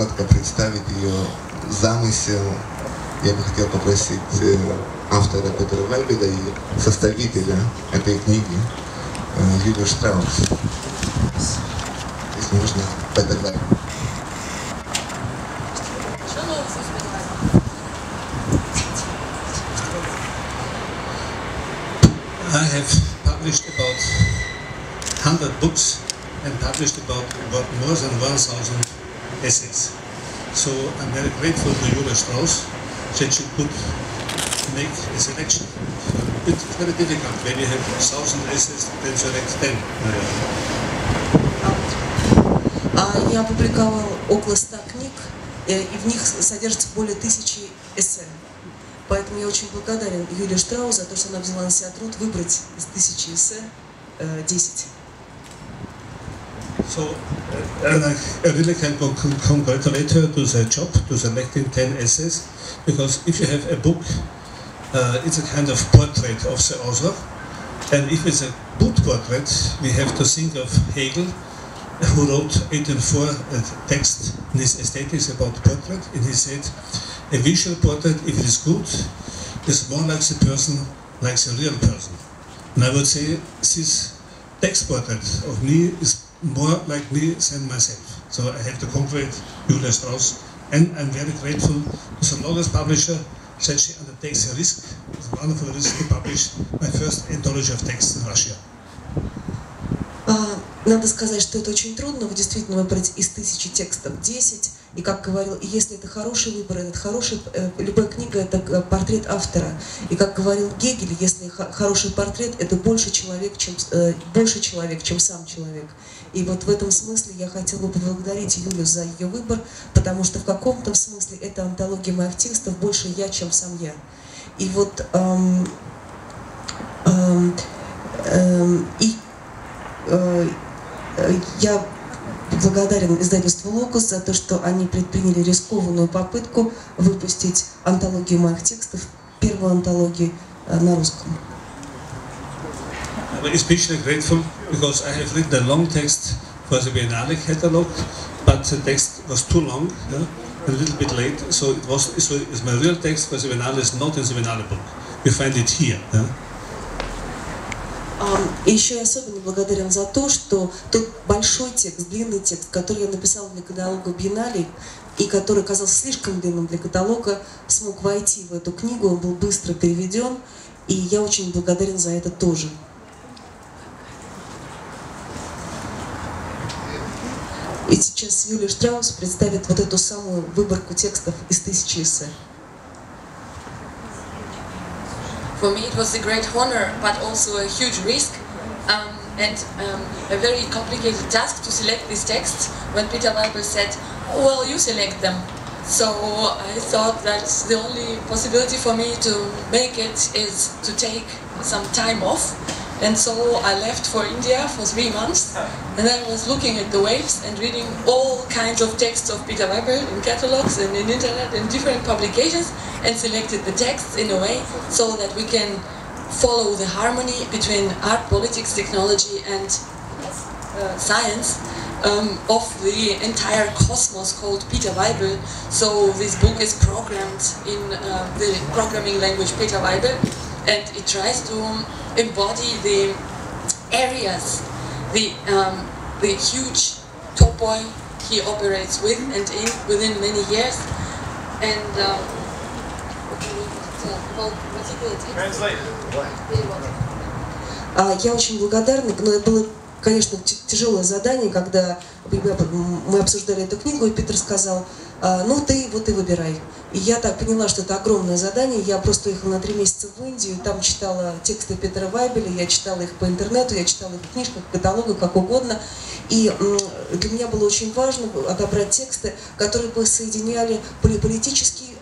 коротко представить ее замысел, я бы хотел попросить автора Петера Вайбеля и составителя этой книги Юлию Штраус. Если можно, Петер Вайбель. I have published about 100 books and published about more than 1,000 essays. So I'm very grateful to Julia Strauss that she could make a selection. It's very difficult when you have 1,000 essays, then select 10. Я опубликовал около 100 книг, и в них содержится более 1000 эссе. Поэтому я очень благодарен Юлии Штраус за то, что она взяла на себя труд выбрать из 1000 эссе 10. So I really can congratulate her to the job, to selecting 10 essays, because if you have a book, it's a kind of portrait of the author, and if it's a good portrait, we have to think of Hegel, who wrote 1804 a text in his Aesthetics about portrait, and he said, a visual portrait, if it is good, is more like the person, like the real person. And I would say this text portrait of me is more like me than myself. So I have to congratulate Julia Strauss, and I'm very grateful to the Logos publisher that she undertakes the risk, the wonderful risk to publish my first anthology of texts in Russia. Надо сказать, что это очень трудно, действительно выбрать из 1000 текстов 10. И как говорил, если это хороший выбор, это хороший, любая книга это портрет автора. И как говорил Гегель, если хороший портрет, это больше человек, чем сам человек. И вот в этом смысле я хотела бы поблагодарить Юлю за ее выбор, потому что в каком-то смысле это антология моих текстов больше я, чем сам я. И вот я благодарен издательству «Логос» за то, что они предприняли рискованную попытку выпустить антологию моих текстов, первую антологию на русском. I'm especially grateful because I have written a long text for the Biennale catalog, but the text was too long, a little bit late, so it's my real text for the Biennale is not in the Biennale book. You find it here. И еще я особенно благодарен за то, что тот большой текст, длинный текст, который я написала для каталога Биеннале, и который казался слишком длинным для каталога, смог войти в эту книгу, он был быстро переведен, и я очень благодарен за это тоже. И сейчас Юлия Штраус представит вот эту самую выборку текстов из 1000 эссе. For me it was a great honor, but also a huge risk and a very complicated task to select these texts when Peter Weibel said, oh, well, you select them. So I thought that the only possibility for me to make it is to take some time off. And so I left for India for 3 months, and I was looking at the waves and reading all kinds of texts of Peter Weibel in catalogs and in internet and different publications, and selected the texts in a way so that we can follow the harmony between art, politics, technology and science of the entire cosmos called Peter Weibel. So this book is programmed in the programming language Peter Weibel, and it tries to embody the areas, the huge topoi he operates with and in within many years, and about particular Я очень благодарна, но это было, конечно, тяжелое задание, когда мы обсуждали эту книгу, и Питер сказал, ну ты вот и выбирай. И я так поняла, что это огромное задание. Я просто уехала на 3 месяца в Индию, там читала тексты Петера Вайбеля, я читала их по интернету, я читала их в книжках, в каталогах, как угодно. И для меня было очень важно отобрать тексты, которые бы соединяли политический,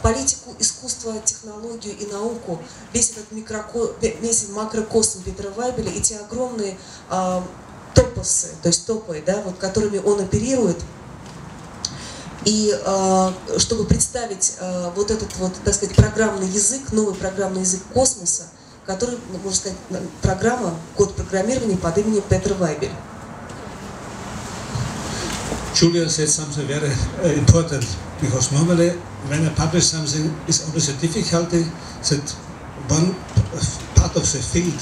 политику, искусство, технологию и науку, весь этот макрокосм Петера Вайбеля и те огромные топосы, то есть топы, да, вот, которыми он оперирует. И чтобы представить вот этот вот, так сказать, программный язык, новый программный язык космоса, который, можно сказать, программа, код программирования под именем Петер Вайбель. Julia said something very important, because normally when I publish something, it's always a difficulty that one part of the field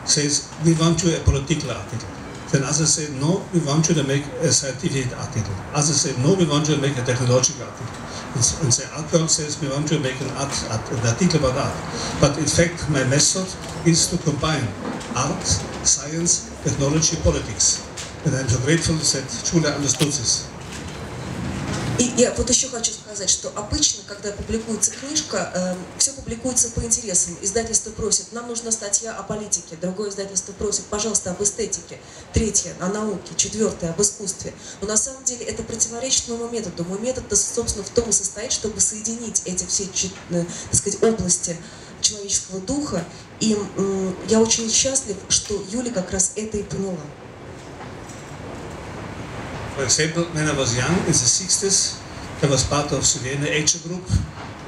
says, we want you a political article. Then others say, no, we want you to make a scientific article. Others say, no, we want you to make a technological article. And the art world says, we want you to make an article about art. But in fact, my method is to combine art, science, technology, politics. And I'm so grateful that Julia understood this. И я вот еще хочу сказать, что обычно, когда публикуется книжка, все публикуется по интересам. Издательство просит, нам нужна статья о политике, другое издательство просит, пожалуйста, об эстетике, третье о науке, четвертое об искусстве. Но на самом деле это противоречит моему методу. Мой метод, собственно, в том и состоит, чтобы соединить эти все, так сказать, области человеческого духа. И я очень счастлив, что Юля как раз это и поняла. For example, when I was young, in the 60s, I was part of the Vienna Age group.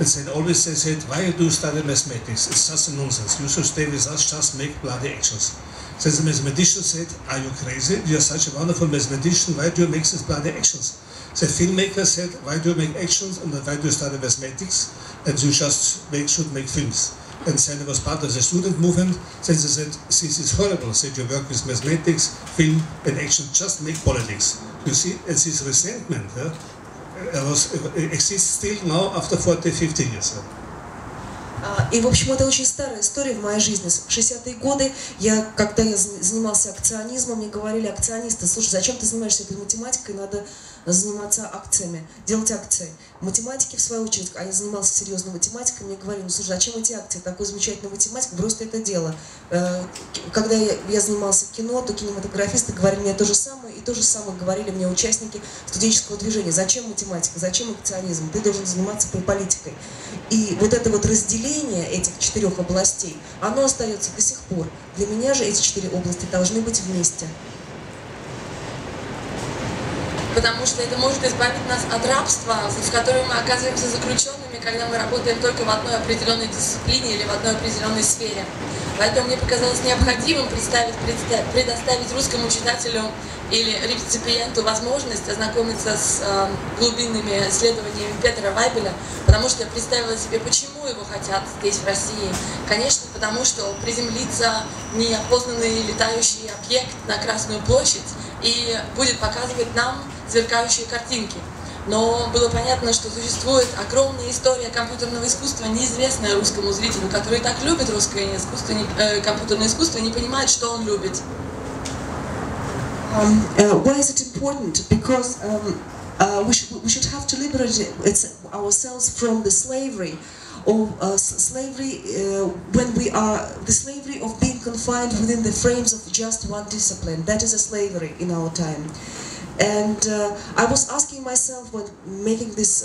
And they said, why do you study mathematics? It's just a nonsense. You should stay with us, just make bloody actions. So the mathematician said, are you crazy? You are such a wonderful mathematician, why do you make these bloody actions? The filmmaker said, why do you make actions and why do you study mathematics? And you just should make films. And then I was part of the student movement. Then they said, this is horrible. Said, you work with mathematics, film and action, just make politics. You see, and this resentment exists still now after 40-50 years. И, в общем, это очень старая история в моей жизни. В 60-е годы, когда я занимался акционизмом, мне говорили акционисты, слушай, зачем ты занимаешься этой математикой, надо заниматься акциями, делать акции. Математики, в свою очередь, а я занимался серьезной математикой, мне говорили, ну слушай, зачем эти акции, такой замечательный математик, брось ты это дело. Когда я занимался кино, то кинематографисты говорили мне то же самое, и то же самое говорили мне участники студенческого движения. Зачем математика, зачем акционизм, ты должен заниматься политикой. И вот это вот разделение этих 4 областей, оно остается до сих пор. Для меня же эти 4 области должны быть вместе. Потому что это может избавить нас от рабства, в котором мы оказываемся заключенными, когда мы работаем только в одной определенной дисциплине или в одной определенной сфере. Поэтому мне показалось необходимым предоставить русскому читателю или реципиенту возможность ознакомиться с глубинными исследованиями Петра Вайбеля, потому что я представила себе, почему его хотят здесь, в России. Конечно, потому что приземлится неопознанный летающий объект на Красную площадь и будет показывать нам сверкающие картинки. Но было понятно, что существует огромная история компьютерного искусства, неизвестная русскому зрителю, который так любит русское искусство, компьютерное искусство и не понимает, что он любит. Why is it important? Because we should have to liberate ourselves from the slavery of when we are the slavery of being confined within the frames of just one discipline. That is a slavery in our time. And I was asking myself when making this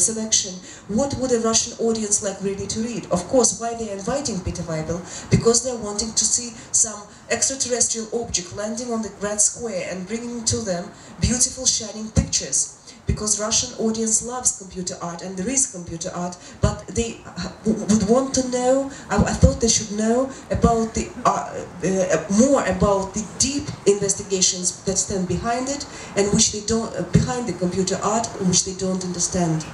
selection, what would a Russian audience like really to read? Of course, why they are inviting Peter Weibel? Because they are wanting to see some extraterrestrial object landing on the Grand Square and bringing to them beautiful shining pictures. Because Russian audience loves computer art, and there is computer art, but they would want to know, I thought they should know about the more about the deep investigations that stand behind it, and which they don't, behind the computer art, which they don't understand.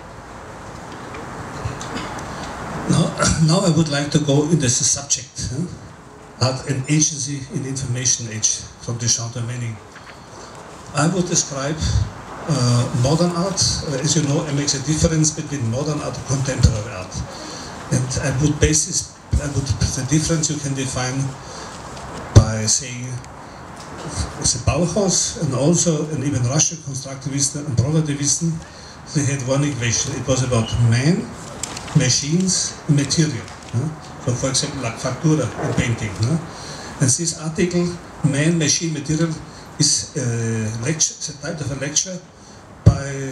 Now I would like to go into the subject, art and agency in the information age, from Duchamp to Manning. I would describe modern art, as you know, it makes a difference between modern art and contemporary art. And I would the difference you can define by saying the Bauhaus and also, and even Russian constructivists and productivists, they had one equation. It was about man, machines, and material. So, for example, like factura in painting. And this article, man, machine, material, is the title of a lecture by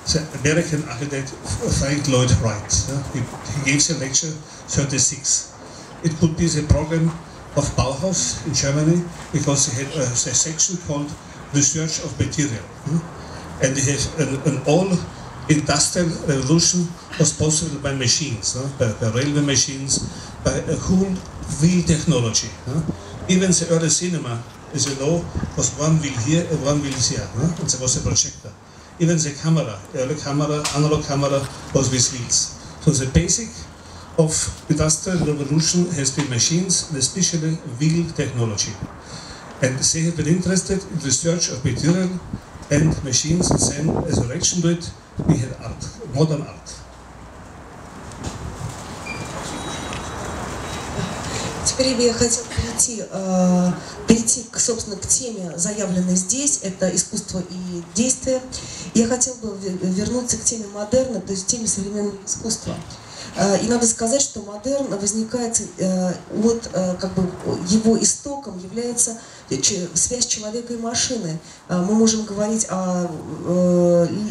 the American architect Frank Lloyd Wright. He gives a lecture 36. It could be the program of Bauhaus in Germany, because they had a section called Research of Material. And they have an all industrial revolution was possible by machines, by railway machines, by a whole wheel technology. Even the early cinema as you know, was one wheel here and one wheel here, and there was a projector. Even the camera, early camera, analog camera, was with wheels. So the basic of industrial revolution has been machines, and especially wheel technology. And they have been interested in research of material and machines, and then as a reaction to it, we had art, modern art. Теперь я хотела перейти собственно, к теме, заявленной здесь, это искусство и действие. Я хотела бы вернуться к теме модерна, то есть теме современного искусства. И надо сказать, что модерн возникает от, как бы, его истоком является связь человека и машины. Мы можем говорить о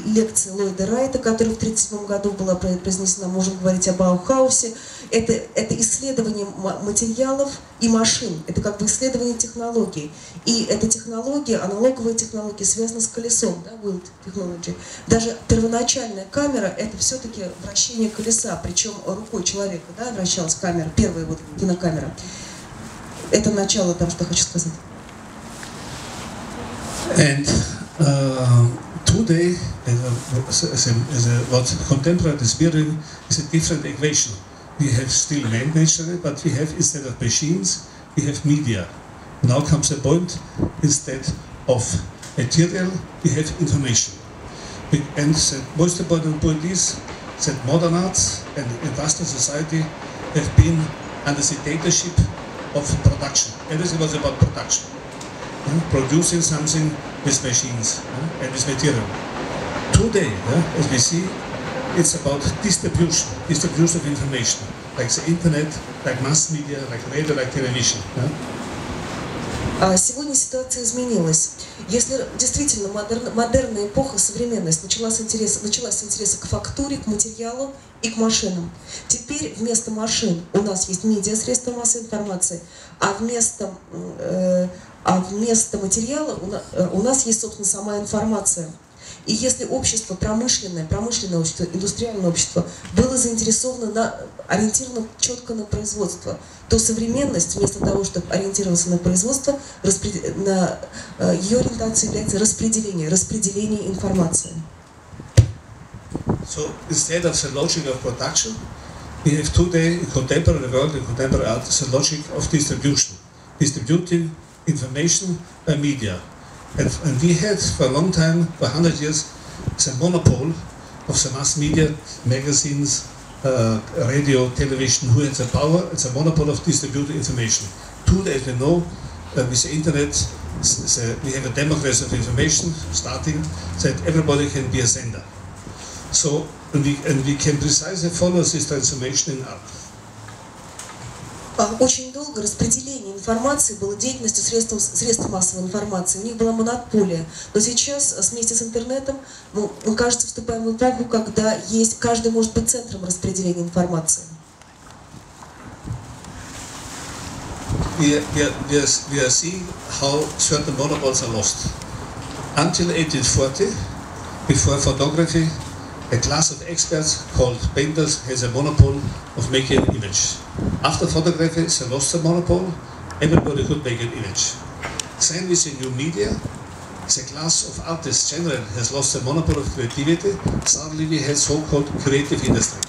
лекции Ллойда Райта, которая в 1937 году была произнесена, можем говорить о Баухаусе. Это исследование материалов и машин, это как бы исследование технологий. И эта технология, аналоговая технология, связана с колесом, да, wheel technology. Даже первоначальная камера — это все-таки вращение колеса, причем рукой человека, да, вращалась камера, первая вот кинокамера. Это начало того, что хочу сказать. And today, what contemporary is bearing is a different equation. We have still man naturally, but we have, instead of machines, we have media. Now comes a point, instead of material, we have information. And the most important point is that modern arts and industrial society have been under the dictatorship of production. Everything was about production. Producing something with machines and with material. Today, as we see, it's about distribution of information, like the internet, like mass media, like radio, like television. Сегодня ситуация изменилась. Если действительно модерная эпоха, современность началась с интереса к фактуре, к материалу и к машинам. Теперь вместо машин у нас есть медиа, средства массовой информации, а вместо материала у нас есть, собственно, сама информация. И если общество промышленное общество, индустриальное общество было заинтересовано, ориентировано четко на производство, то современность, вместо того, чтобы ориентироваться на производство, ее ориентацией является распределение информации. So instead of the logic of production, we have today in contemporary world, in contemporary art, the logic of distribution, distributing information by media. And we had for a long time, for 100 years, the monopoly of the mass media, magazines, radio, television, who had the power, it's a monopoly of distributing information. Today, as we know, with the internet, we have a democracy of information starting, that everybody can be a sender. So, and we can precisely follow this transformation in art. Очень долго распределение информации было деятельностью средств массовой информации. У них была монополия. Но сейчас, вместе с интернетом, мы, кажется, вступаем в эпоху, когда каждый может быть центром распределения информации. We are seeing how certain monopoles are lost. Until 1840, before photography, a class of experts called painters has a monopoly of making an image. After photography, they lost the monopoly, everybody could make an image. Same with the new media, the class of artists generally has lost the monopoly of creativity. Suddenly we had so-called creative industry.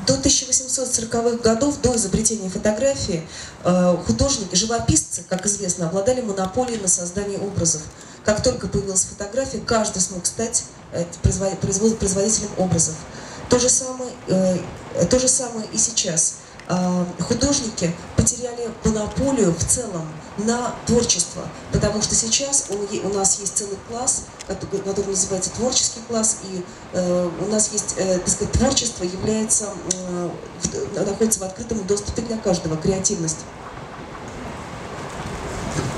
До 1840-х годов, до изобретения фотографии, художники, живописцы, как известно, обладали монополией на создание образов. Как только появилась фотография, каждый смог стать производителем образов. То же самое и сейчас. Художники потеряли монополию в целом на творчество, потому что сейчас у нас есть целый класс, который называется творческий класс, и у нас есть, так сказать, творчество находится в открытом доступе для каждого, креативность.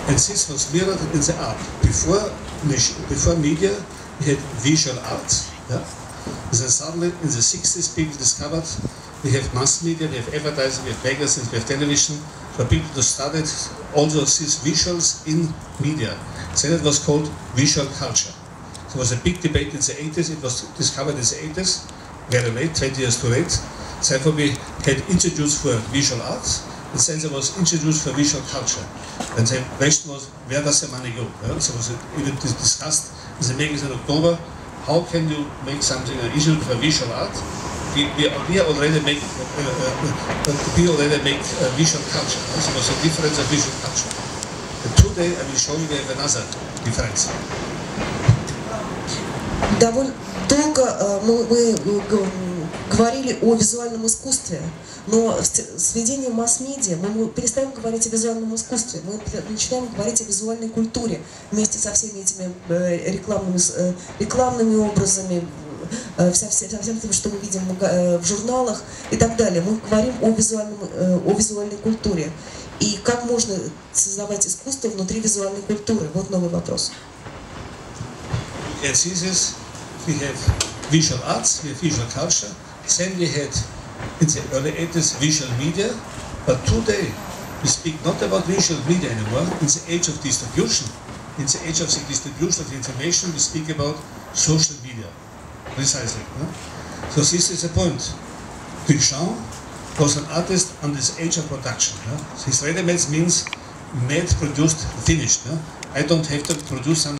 And this was mirrored in the art. Before media, we had visual arts. Yeah? Then suddenly, in the 60s, people discovered we have mass media, we have advertising, we have magazines, we have television. For people to study also these visuals in media. Then it was called visual culture. There was a big debate in the 80s. It was discovered in the 80s, very late, 20 years too late. Therefore, we had introduced for visual arts, the sensor was introduced for visual culture. And the question was, where does the money go? So it was even discussed in the magazine in October, how can you make something an issue for visual art? We already make visual culture. So it was a difference of visual culture. And today I will show you we have another difference. Довольно долго мы говорили о визуальном искусстве, но с введением масс-медиа мы перестаем говорить о визуальном искусстве, мы начинаем говорить о визуальной культуре вместе со всеми этими рекламными образами, всем тем, что мы видим в журналах и так далее. Мы говорим о визуальной культуре. И как можно создавать искусство внутри визуальной культуры? Вот новый вопрос. At CSIS, we have visual arts, we have visual culture. Then we had, in the early 80s, visual media. But today, we speak not about visual media anymore. In the age of distribution, in the age of the distribution of information, we speak about social media. Precisely. No? So this is the point. Duchamp was an artist on this age of production. No? His ready-made means made, produced, finished. No? I don't have to produce something.